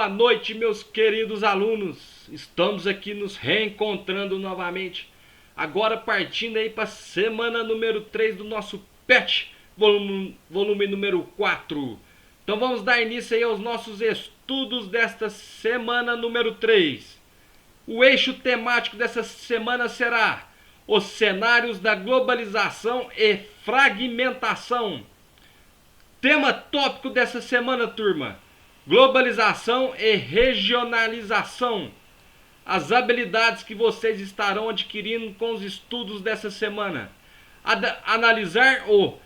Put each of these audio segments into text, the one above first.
boa noite, meus queridos alunos. Estamos aqui nos reencontrando novamente. Agora partindo aí para a semana número 3 do nosso PET, volume número 4. Então vamos dar início aí aos nossos estudos desta semana número 3. O eixo temático dessa semana será os cenários da globalização e fragmentação. Tema tópico dessa semana, turma: globalização e regionalização. As habilidades que vocês estarão adquirindo com os estudos dessa semana. Analisar o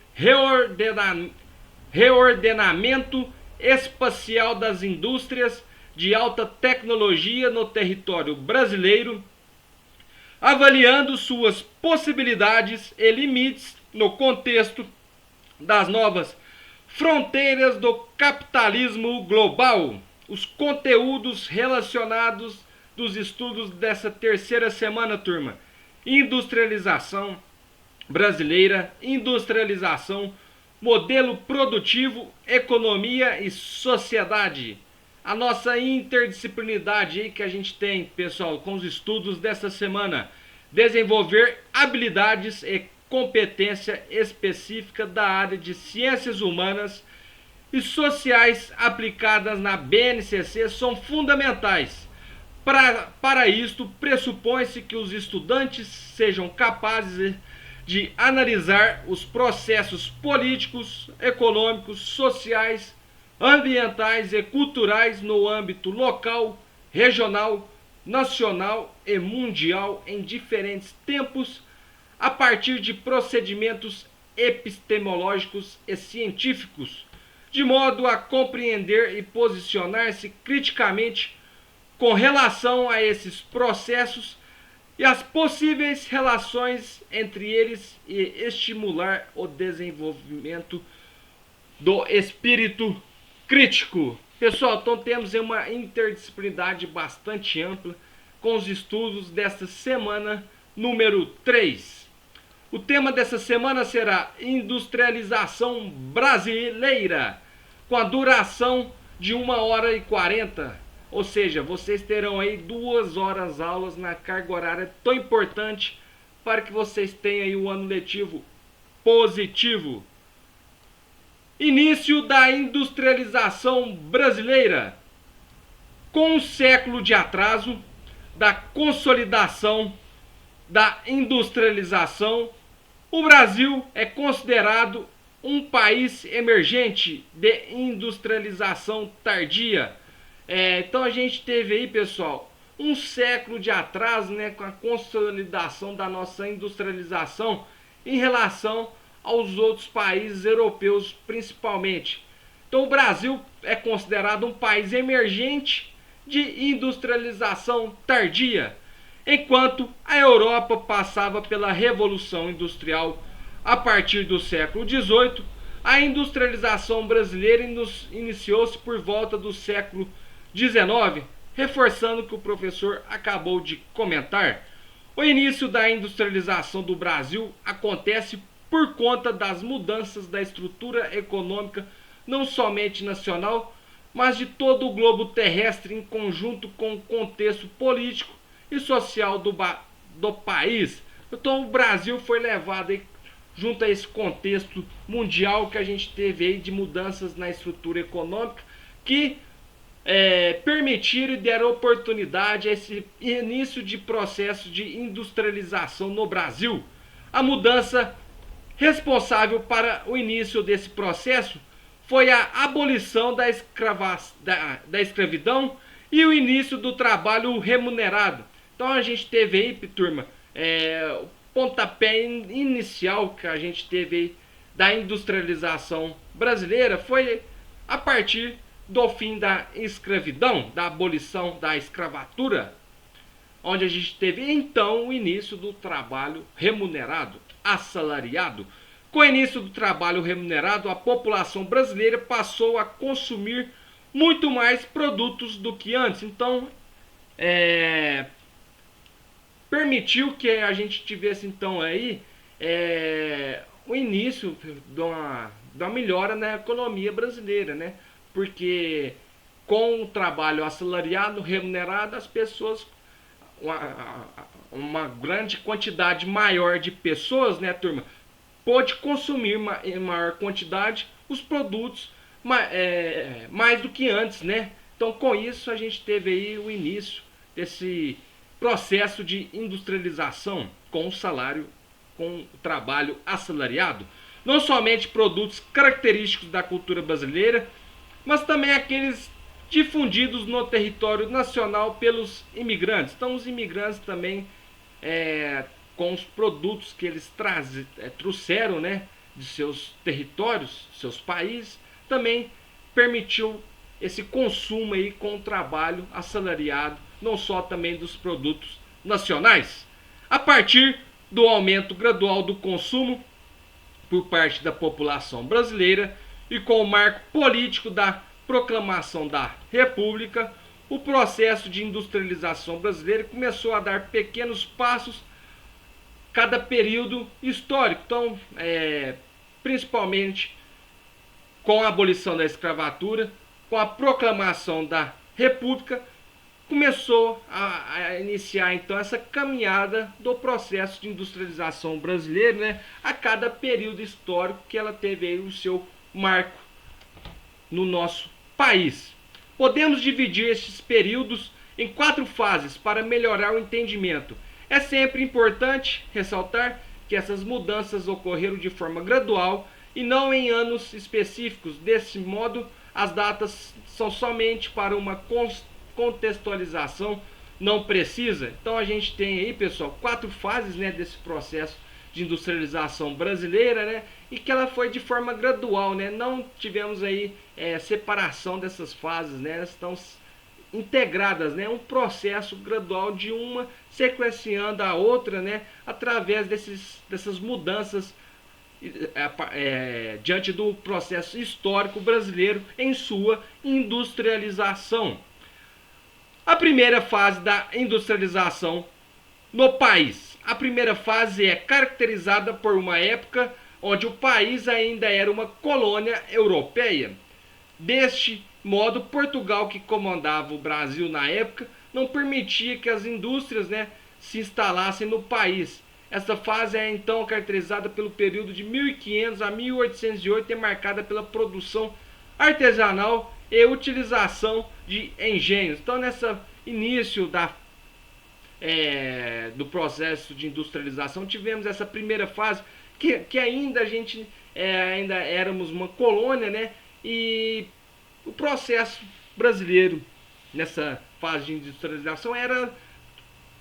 reordenamento espacial das indústrias de alta tecnologia no território brasileiro, avaliando suas possibilidades e limites no contexto das novas fronteiras do capitalismo global. Os conteúdos relacionados dos estudos dessa terceira semana, turma: industrialização brasileira, industrialização, modelo produtivo, economia e sociedade. A nossa interdisciplinaridade aí que a gente tem, pessoal, com os estudos dessa semana: desenvolver habilidades e competência específica da área de ciências humanas e sociais aplicadas na BNCC são fundamentais. Para isto, pressupõe-se que os estudantes sejam capazes de analisar os processos políticos, econômicos, sociais, ambientais e culturais no âmbito local, regional, nacional e mundial em diferentes tempos, a partir de procedimentos epistemológicos e científicos, de modo a compreender e posicionar-se criticamente com relação a esses processos e as possíveis relações entre eles e estimular o desenvolvimento do espírito crítico. Pessoal, então temos uma interdisciplinaridade bastante ampla com os estudos desta semana número 3. O tema dessa semana será industrialização brasileira, com a duração de 1h40. Ou seja, vocês terão aí 2 horas aulas na carga horária tão importante para que vocês tenham aí o ano letivo positivo. Início da industrialização brasileira. Com um século de atraso da consolidação da industrialização, o Brasil é considerado um país emergente de industrialização tardia. Então a gente teve aí, pessoal, um século de atraso, né, com a consolidação da nossa industrialização em relação aos outros países europeus principalmente. Então o Brasil é considerado um país emergente de industrialização tardia, enquanto a Europa passava pela Revolução Industrial a partir do século XVIII. A industrialização brasileira iniciou-se por volta do século XIX, reforçando o que o professor acabou de comentar. O início da industrialização do Brasil acontece por conta das mudanças da estrutura econômica, não somente nacional, mas de todo o globo terrestre, em conjunto com o contexto político e social do país. Então o Brasil foi levado aí, junto a esse contexto mundial que a gente teve aí de mudanças na estrutura econômica, que permitiram e deram oportunidade a esse início de processo de industrialização no Brasil. A mudança responsável para o início desse processo foi a abolição da escravidão e o início do trabalho remunerado. Então a gente teve aí, turma, o pontapé inicial que a gente teve aí da industrialização brasileira foi a partir do fim da escravidão, da abolição da escravatura, onde a gente teve então o início do trabalho remunerado, assalariado. Com o início do trabalho remunerado, a população brasileira passou a consumir muito mais produtos do que antes. Então, permitiu que a gente tivesse então aí o início de uma melhora na economia brasileira, né? Porque com o trabalho assalariado, remunerado, as pessoas, uma grande quantidade maior de pessoas, né, turma, pode consumir em maior quantidade os produtos mais do que antes, né? Então, com isso, a gente teve aí o início desse processo de industrialização com o salário, com o trabalho assalariado. Não somente produtos característicos da cultura brasileira, mas também aqueles difundidos no território nacional pelos imigrantes. Então, os imigrantes também, com os produtos que eles trouxeram, né, de seus territórios, seus países, também permitiu esse consumo aí com o trabalho assalariado, não só também dos produtos nacionais. A partir do aumento gradual do consumo por parte da população brasileira e com o marco político da proclamação da República, o processo de industrialização brasileira começou a dar pequenos passos cada período histórico. Então, principalmente com a abolição da escravatura, com a proclamação da República, começou a iniciar então essa caminhada do processo de industrialização brasileiro, né, a cada período histórico que ela teve aí o seu marco no nosso país. Podemos dividir esses períodos em 4 fases para melhorar o entendimento. É sempre importante ressaltar que essas mudanças ocorreram de forma gradual e não em anos específicos. Desse modo, as datas são somente para uma contextualização não precisa. Então a gente tem aí, pessoal, 4 fases, né, desse processo de industrialização brasileira, né, e que ela foi de forma gradual, né, não tivemos aí separação dessas fases, né, elas estão integradas, né, um processo gradual de uma sequenciando a outra, né, através dessas mudanças diante do processo histórico brasileiro em sua industrialização. A primeira fase da industrialização no país. A primeira fase é caracterizada por uma época onde o país ainda era uma colônia europeia. Deste modo, Portugal, que comandava o Brasil na época, não permitia que as indústrias, né, se instalassem no país. Essa fase é então caracterizada pelo período de 1500 a 1808 e é marcada pela produção artesanal e utilização de engenhos. Então, nesse início do processo de industrialização, tivemos essa primeira fase que ainda a gente ainda éramos uma colônia, né? E o processo brasileiro nessa fase de industrialização era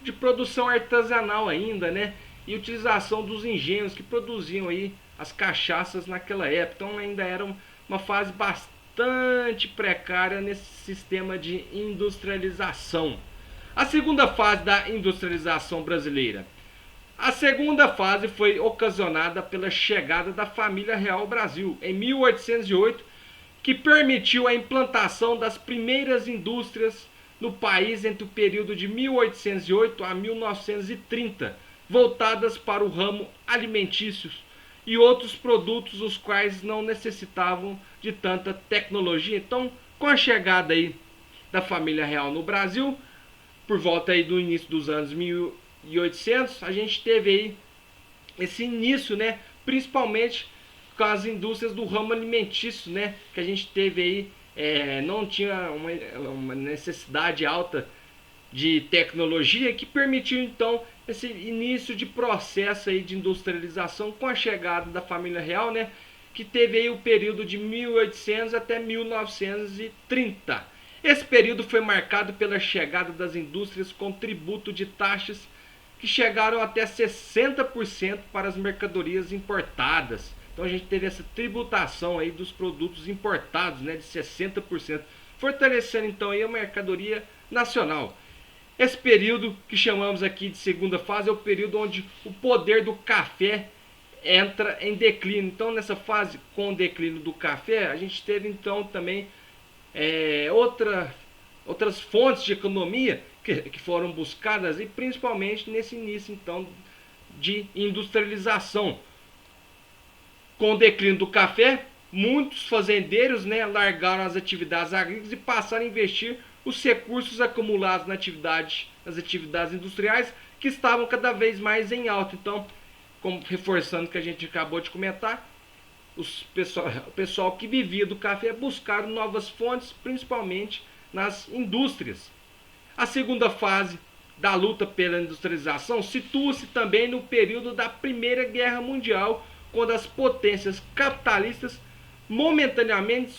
de produção artesanal ainda, né? E utilização dos engenhos que produziam aí as cachaças naquela época. Então ainda era uma fase bastante precária nesse sistema de industrialização. A segunda fase da industrialização brasileira. A segunda fase foi ocasionada pela chegada da família real ao Brasil em 1808, que permitiu a implantação das primeiras indústrias no país entre o período de 1808 a 1930, voltadas para o ramo alimentício e outros produtos os quais não necessitavam de tanta tecnologia. Então, com a chegada aí da família real no Brasil, por volta aí do início dos anos 1800, a gente teve aí esse início, né, principalmente com as indústrias do ramo alimentício, né, que a gente teve aí, não tinha uma necessidade alta de tecnologia, que permitiu então esse início de processo aí de industrialização com a chegada da família real, né, que teve aí o período de 1800 até 1930. Esse período foi marcado pela chegada das indústrias com tributo de taxas que chegaram até 60% para as mercadorias importadas. Então a gente teve essa tributação aí dos produtos importados, né, de 60%, fortalecendo então aí a mercadoria nacional. Esse período que chamamos aqui de segunda fase é o período onde o poder do café entra em declínio. Então nessa fase, com o declínio do café, a gente teve então também outras fontes de economia que foram buscadas, e principalmente nesse início então de industrialização. Com o declínio do café, muitos fazendeiros, né, largaram as atividades agrícolas e passaram a investir os recursos acumulados nas atividades industriais, que estavam cada vez mais em alta. Então, como reforçando o que a gente acabou de comentar, o pessoal que vivia do café buscaram novas fontes, principalmente nas indústrias. A segunda fase da luta pela industrialização situa-se também no período da Primeira Guerra Mundial, quando as potências capitalistas momentaneamente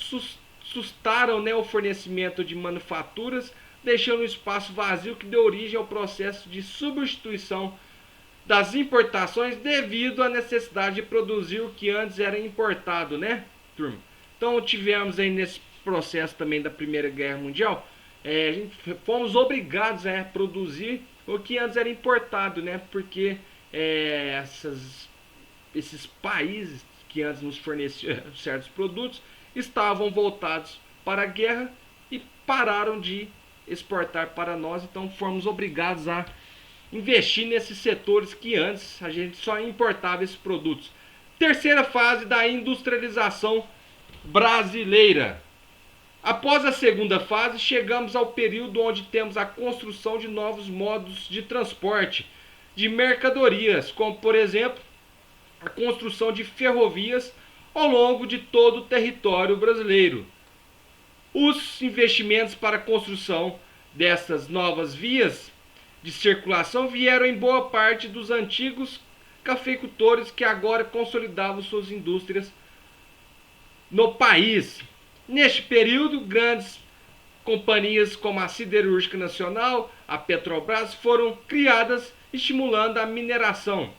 sustaram, né, o fornecimento de manufaturas, deixando um espaço vazio que deu origem ao processo de substituição das importações devido à necessidade de produzir o que antes era importado, né, turma? Então tivemos aí nesse processo também da Primeira Guerra Mundial, fomos obrigados a produzir o que antes era importado, né? Porque esses países que antes nos forneciam certos produtos estavam voltados para a guerra e pararam de exportar para nós, então fomos obrigados a investir nesses setores que antes a gente só importava esses produtos. Terceira fase da industrialização brasileira. Após a segunda fase, chegamos ao período onde temos a construção de novos modos de transporte de mercadorias, como por exemplo a construção de ferrovias ao longo de todo o território brasileiro. Os investimentos para a construção dessas novas vias de circulação vieram em boa parte dos antigos cafeicultores que agora consolidavam suas indústrias no país. Neste período, grandes companhias como a Siderúrgica Nacional, a Petrobras, foram criadas, estimulando a mineração.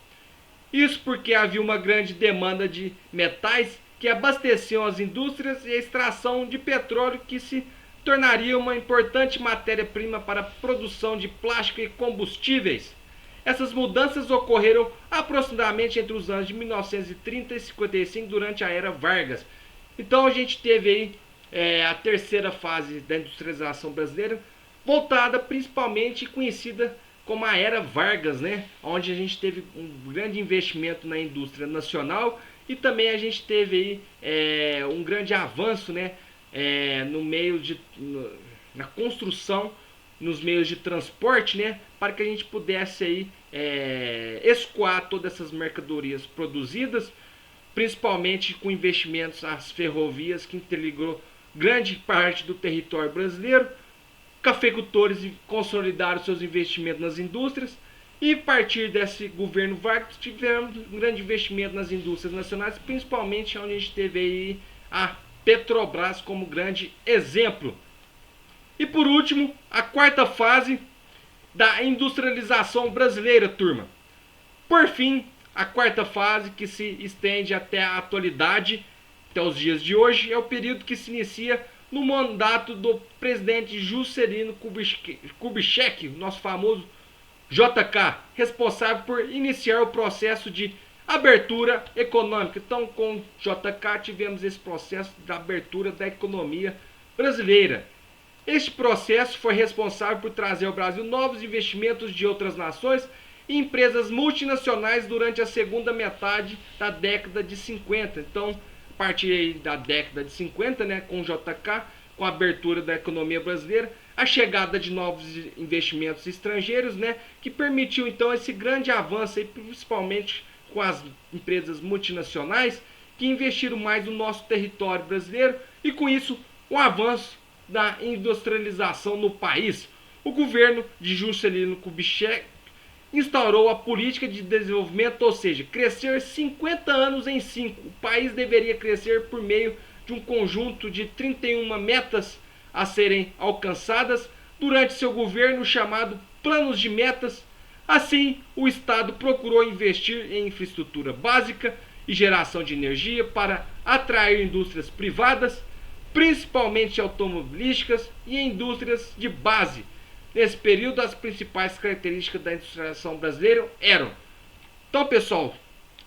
Isso porque havia uma grande demanda de metais que abasteciam as indústrias e a extração de petróleo, que se tornaria uma importante matéria-prima para a produção de plástico e combustíveis. Essas mudanças ocorreram aproximadamente entre os anos de 1930 e 55, durante a Era Vargas. Então a gente teve aí a terceira fase da industrialização brasileira, voltada principalmente e conhecida como a Era Vargas, né? Onde a gente teve um grande investimento na indústria nacional e também a gente teve aí um grande avanço, né? Na construção, nos meios de transporte, né? Para que a gente pudesse aí escoar todas essas mercadorias produzidas, principalmente com investimentos às ferrovias, que interligou grande parte do território brasileiro. Cafeicultores consolidaram seus investimentos nas indústrias, e a partir desse governo Vargas tivemos um grande investimento nas indústrias nacionais, principalmente onde a gente teve aí a Petrobras como grande exemplo. E por último, a quarta fase da industrialização brasileira, turma. Por fim, a quarta fase, que se estende até a atualidade, até os dias de hoje, é o período que se inicia no mandato do presidente Juscelino Kubitschek, nosso famoso JK, responsável por iniciar o processo de abertura econômica. Então, com JK tivemos esse processo da abertura da economia brasileira. Este processo foi responsável por trazer ao Brasil novos investimentos de outras nações e empresas multinacionais durante a segunda metade da década de 50. Então, a partir da década de 50, né, com o JK, com a abertura da economia brasileira, a chegada de novos investimentos estrangeiros, né, que permitiu então esse grande avanço, aí, principalmente com as empresas multinacionais que investiram mais no nosso território brasileiro, e com isso o avanço da industrialização no país. O governo de Juscelino Kubitschek instaurou a política de desenvolvimento, ou seja, crescer 50 anos em 5. O país deveria crescer por meio de um conjunto de 31 metas a serem alcançadas durante seu governo, chamado Planos de Metas. Assim, o Estado procurou investir em infraestrutura básica e geração de energia para atrair indústrias privadas, principalmente automobilísticas, e indústrias de base. Nesse período, as principais características da industrialização brasileira eram: então, pessoal,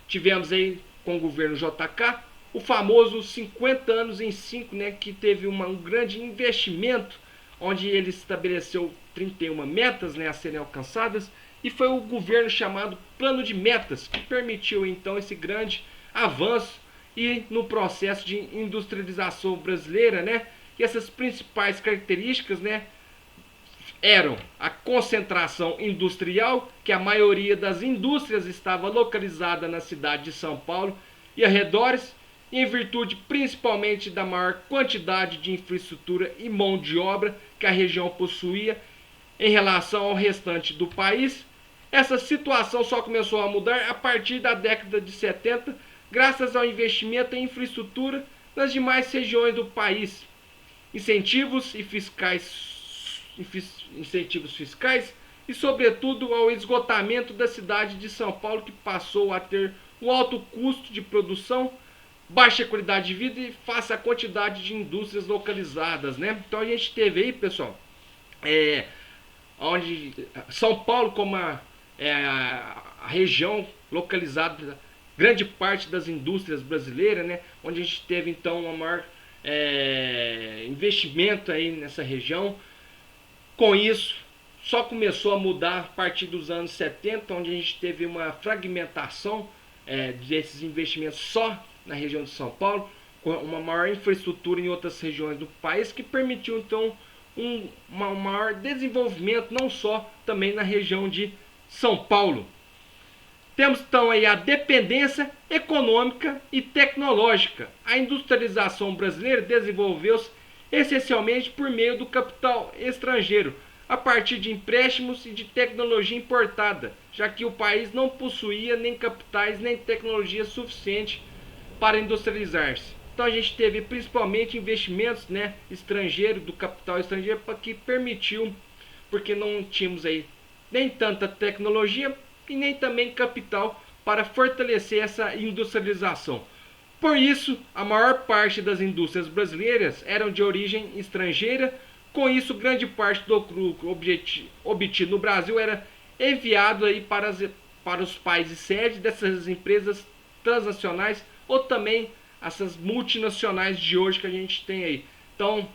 tivemos aí com o governo JK o famoso 50 anos em 5, né, que teve um grande investimento, onde ele estabeleceu 31 metas, né, a serem alcançadas, e foi o governo chamado Plano de Metas que permitiu então esse grande avanço e no processo de industrialização brasileira, né? E essas principais características, né, eram a concentração industrial, que a maioria das indústrias estava localizada na cidade de São Paulo e arredores, em virtude principalmente da maior quantidade de infraestrutura e mão de obra que a região possuía em relação ao restante do país. Essa situação só começou a mudar a partir da década de 70, graças ao investimento em infraestrutura nas demais regiões do país, incentivos fiscais e, sobretudo, ao esgotamento da cidade de São Paulo, que passou a ter um alto custo de produção, baixa qualidade de vida e face à quantidade de indústrias localizadas, né? Então a gente teve aí, pessoal, onde São Paulo como a região localizada grande parte das indústrias brasileiras, né? Onde a gente teve então um maior investimento aí nessa região. Com isso, só começou a mudar a partir dos anos 70, onde a gente teve uma fragmentação desses investimentos só na região de São Paulo, com uma maior infraestrutura em outras regiões do país, que permitiu então um maior desenvolvimento, não só também na região de São Paulo. Temos então aí a dependência econômica e tecnológica. A industrialização brasileira desenvolveu-se essencialmente por meio do capital estrangeiro, a partir de empréstimos e de tecnologia importada, já que o país não possuía nem capitais nem tecnologia suficiente para industrializar-se. Então a gente teve principalmente investimentos, né, estrangeiro, do capital estrangeiro, que permitiu, porque não tínhamos aí nem tanta tecnologia e nem também capital para fortalecer essa industrialização. Por isso, a maior parte das indústrias brasileiras eram de origem estrangeira. Com isso, grande parte do lucro obtido no Brasil era enviado aí para os países sede dessas empresas transnacionais ou também essas multinacionais de hoje que a gente tem aí. Então,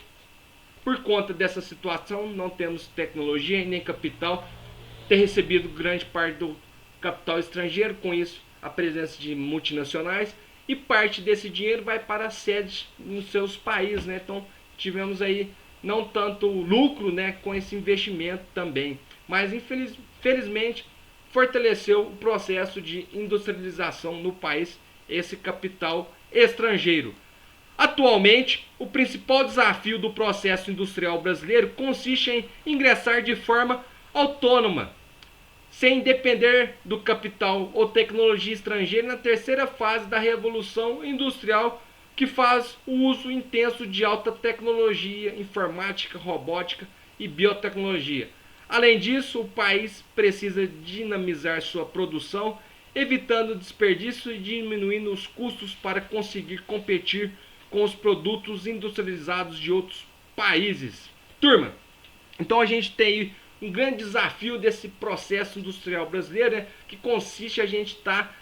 por conta dessa situação, não temos tecnologia e nem capital, ter recebido grande parte do capital estrangeiro, com isso a presença de multinacionais, e parte desse dinheiro vai para a sede nos seus países, né? Então tivemos aí não tanto lucro, né, com esse investimento também, mas infelizmente fortaleceu o processo de industrialização no país, esse capital estrangeiro. Atualmente, o principal desafio do processo industrial brasileiro consiste em ingressar de forma autônoma, sem depender do capital ou tecnologia estrangeira, na terceira fase da revolução industrial, que faz o uso intenso de alta tecnologia, informática, robótica e biotecnologia. Além disso, o país precisa dinamizar sua produção, evitando desperdício e diminuindo os custos para conseguir competir com os produtos industrializados de outros países. Turma, então a gente tem um grande desafio desse processo industrial brasileiro, né, que consiste a gente estar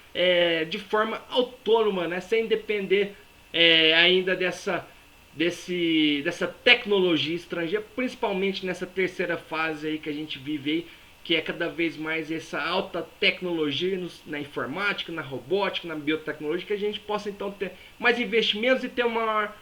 de forma autônoma, né, sem depender ainda dessa tecnologia estrangeira, principalmente nessa terceira fase aí que a gente vive aí, que é cada vez mais essa alta tecnologia na informática, na robótica, na biotecnologia, que a gente possa então ter mais investimentos e ter uma maior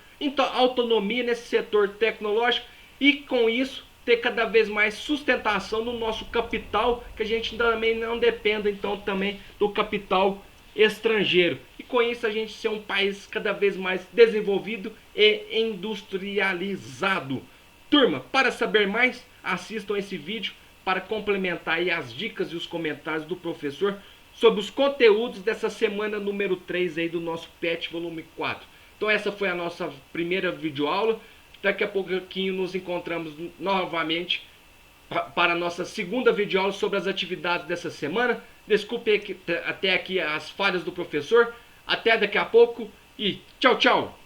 autonomia nesse setor tecnológico, e com isso ter cada vez mais sustentação no nosso capital, que a gente também não dependa então também do capital estrangeiro, e com isso a gente ser um país cada vez mais desenvolvido e industrializado. Turma, para saber mais, assistam esse vídeo para complementar aí as dicas e os comentários do professor sobre os conteúdos dessa semana número 3 aí do nosso PET volume 4. Então essa foi a nossa primeira videoaula. Daqui a pouquinho nos encontramos novamente para a nossa segunda videoaula sobre as atividades dessa semana. Desculpe até aqui as falhas do professor. Até daqui a pouco e tchau, tchau!